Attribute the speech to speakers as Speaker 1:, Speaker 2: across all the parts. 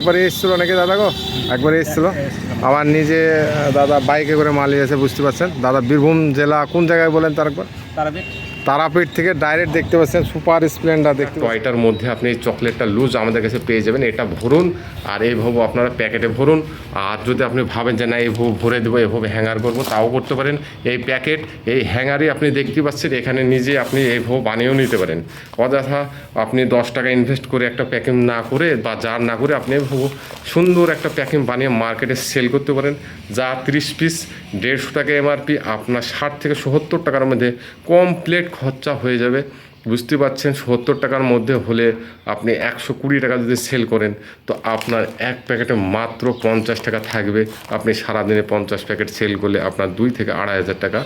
Speaker 1: একবারে এসেছিল নাকি দাদা গো? একবারে এসেছিল। আবার নিজে দাদা বাইকে করে মাল এসে, বুঝতে পারছেন দাদা বীরভূম জেলা কোন জায়গায় বলেন তার একবার? তারাপীঠ থেকে ডাইরেক্ট দেখতে পাচ্ছেন সুপার স্প্লেন্ডার দেখতে। টয়টার মধ্যে আপনি চকলেটটা লুজ আমাদের কাছে পেয়ে যাবেন, এটা ভরুন আর এইভাবে আপনারা প্যাকেটে ভরুন। আর যদি আপনি ভাবেন যে না এইভাবে ভরে দেবো, এভাবে হ্যাঙ্গার করবো, তাও করতে পারেন। এই প্যাকেট এই হ্যাঙ্গারই আপনি দেখতে পাচ্ছেন, এখানে নিজে আপনি এইভাবে বানিয়েও নিতে পারেন। অযথা আপনি 10 টাকা ইনভেস্ট করে একটা প্যাকিং না করে বা জার না করে আপনি সুন্দর একটা প্যাকিং বানিয়ে মার্কেটে সেল করতে পারেন। যা 30 পিস 150 টাকা এমআরপি, আপনার 60 থেকে 70 টাকার মধ্যে কমপ্লিট খরচা হয়ে যাবে। বুঝতে পারছেন, 70 টাকার মধ্যে হলে আপনি 120 টাকা যদি সেল করেন তো আপনার এক প্যাকেটে মাত্র 50 টাকা থাকবে। আপনি সারাদিনে 50 প্যাকেট সেল করলে আপনার 2 থেকে 2,500 টাকা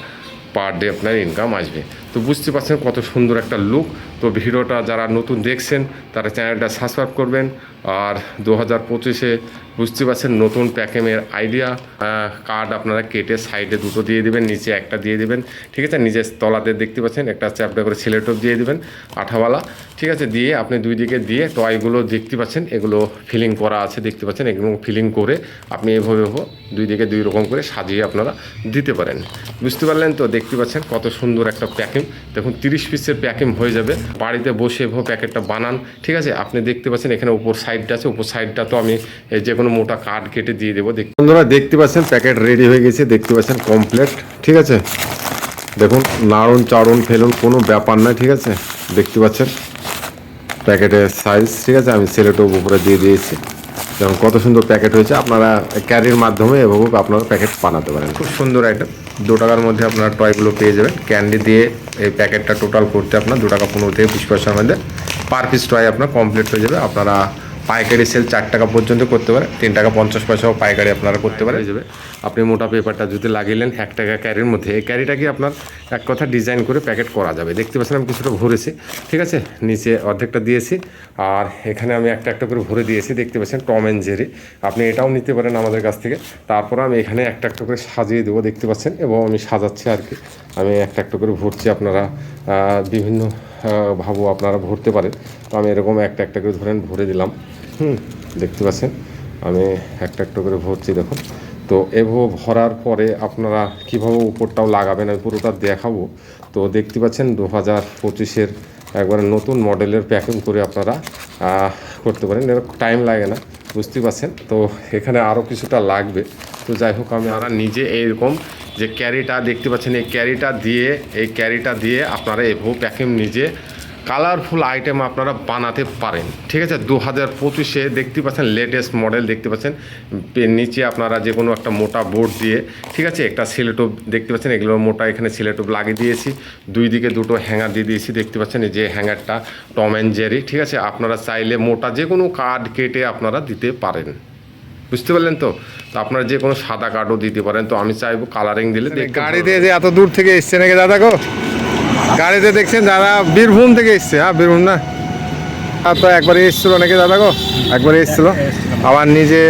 Speaker 1: পার ডে আপনার ইনকাম আসবে। তো বুঝতে পারছেন কত সুন্দর একটা লুক। তো ভিডিওটা যারা নতুন দেখছেন তারা চ্যানেলটা সাবস্ক্রাইব করবেন। আর 2025-এ বুঝতে পারছেন নতুন প্যাকেমের আইডিয়া কার্ড আপনারা কেটে সাইডে 2টো দিয়ে দেবেন, নিচে একটা দিয়ে দেবেন, ঠিক আছে। নিচে তলাতে দেখতে পাচ্ছেন একটা চ্যাপটা করে সিলেটপ দিয়ে দেবেন আঠাওয়ালা, ঠিক আছে। দিয়ে আপনি 2 দিকে দিয়ে টয়গুলো দেখতে পাচ্ছেন, এগুলো ফিলিং করা আছে দেখতে পাচ্ছেন। এগুলো ফিলিং করে আপনি এভাবে 2 দিকে 2 রকম করে সাজিয়ে আপনারা দিতে পারেন। বুঝতে পারলেন তো? দেখতে পাচ্ছেন কত সুন্দর একটা প্যাকিং। দেখুন 30 পিসের প্যাকিং হয়ে যাবে। বাড়িতে বসে এভাবে প্যাকেটটা বানান, ঠিক আছে। আপনি দেখতে পাচ্ছেন এখানে উপর সাইডটা আছে, উপর সাইডটা তো আমি যে কোনো মোটা কার্ড কেটে দিয়ে দেবো। বন্ধুরা দেখতে পাচ্ছেন প্যাকেট রেডি হয়ে গেছে, দেখতে পাচ্ছেন কমপ্লিট, ঠিক আছে। দেখুন নাড়ুন চাড়ুন ফেলুন কোনো ব্যাপার নয়, ঠিক আছে। দেখতে পাচ্ছেন প্যাকেটের সাইজ, ঠিক আছে। আমি সেলেটোর উপরে দিয়ে দিয়েছি। যেমন কত সুন্দর প্যাকেট হয়েছে, আপনারা ক্যারির মাধ্যমে এভাবে আপনারা প্যাকেট বানাতে পারেন। খুব সুন্দর আইটেম। 2 টাকার মধ্যে আপনারা টয়গুলো পেয়ে যাবেন। ক্যান্ডি দিয়ে এই প্যাকেটটা টোটাল করতে আপনার 2 টাকা 15 থেকে 20 পয়সার মধ্যে পার পিস টয় আপনার কমপ্লিট হয়ে যাবে। আপনারা পাইকারি সেল 4 টাকা পর্যন্ত করতে পারেন, 3 টাকা 50 পয়সাও পাইকারি আপনারা করতে পারেন হয়ে যাবে। আপনি মোটা পেপারটা যদি লাগিলেন 1 টাকা ক্যারির মধ্যে, এই ক্যারিটাকে আপনার এক কথা ডিজাইন করে প্যাকেট করা যাবে। দেখতে পাচ্ছেন আমি কিছুটা ভরেছি, ঠিক আছে। নিচে অর্ধেকটা দিয়েছি আর এখানে আমি একটা একটা করে ভরে দিয়েছি। দেখতে পাচ্ছেন টম অ্যান্ড জেরি, আপনি এটাও নিতে পারেন আমাদের কাছ থেকে। তারপর আমি এখানে একটা একটা করে সাজিয়ে দেবো, দেখতে পাচ্ছেন। এবং আমি সাজাচ্ছি আর কি, আমি একটা একটা করে ভরছি। আপনারা বিভিন্ন ভাবো আপনারা ভরতে পারেন। তো আমি এরকম একটা একটা করে ধরেন ভরে দিলাম। দেখতে পাচ্ছেন আমি একটা একটা করে ভরছি, দেখুন। তো এভাবে ভরার পরে আপনারা কীভাবে উপরটাও লাগাবেন আমি পুরোটা দেখাবো। তো দেখতে পাচ্ছেন 2025-এর একবারে নতুন মডেলের প্যাকিং করে আপনারা করতে পারেন। এর টাইম লাগে না, বুঝতে পারছেন। তো এখানে আরও কিছুটা লাগবে। তো যাই হোক আমি নিজে এইরকম যে ক্যারিটা দেখতে পাচ্ছেন, এই ক্যারিটা দিয়ে আপনারা এভাবে প্যাকিং নিজে কালারফুল আইটেম আপনারা বানাতে পারেন, ঠিক আছে। 2025-এ দেখতে পাচ্ছেন লেটেস্ট মডেল দেখতে পাচ্ছেন। নিচে আপনারা যে কোনো একটা মোটা বোর্ড দিয়ে, ঠিক আছে, একটা সিলেটোপ দেখতে পাচ্ছেন, এগুলোর মোটা এখানে সিলেটোপ লাগিয়ে দিয়েছি। 2 দিকে 2টো হ্যাঙ্গার দিয়ে দিয়েছি, দেখতে পাচ্ছেন এই যে হ্যাঙ্গারটা টম অ্যান্ড জেরি, ঠিক আছে। আপনারা চাইলে মোটা যে কোনো কার্ড কেটে আপনারা দিতে পারেন, বুঝতে পারলেন তো। তো আপনারা যে কোনো সাদা কার্ডও দিতে পারেন। তো আমি চাইবো কালারিং দিলে। গাড়িতে যে এত দূর থেকে এসছে নাকি দাদা গো? গাড়িতে দেখছেন দাদা বীরভূম থেকে এসছে। হ্যাঁ বীরভূম না, তো একবারে এসেছিলো নাকি দাদা গো? একবারে এসেছিলো। আবার নিজে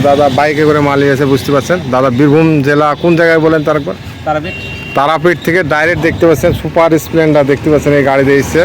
Speaker 1: দাদা বাইকে করে মাল এসে, বুঝতে পারছেন দাদা বীরভূম জেলা কোন জায়গায় বলেন তার একবার? তারাপীঠ থেকে ডাইরেক্ট দেখতে পাচ্ছেন সুপার স্প্লেন্ডার দেখতে পাচ্ছেন এই গাড়িতে এসছে।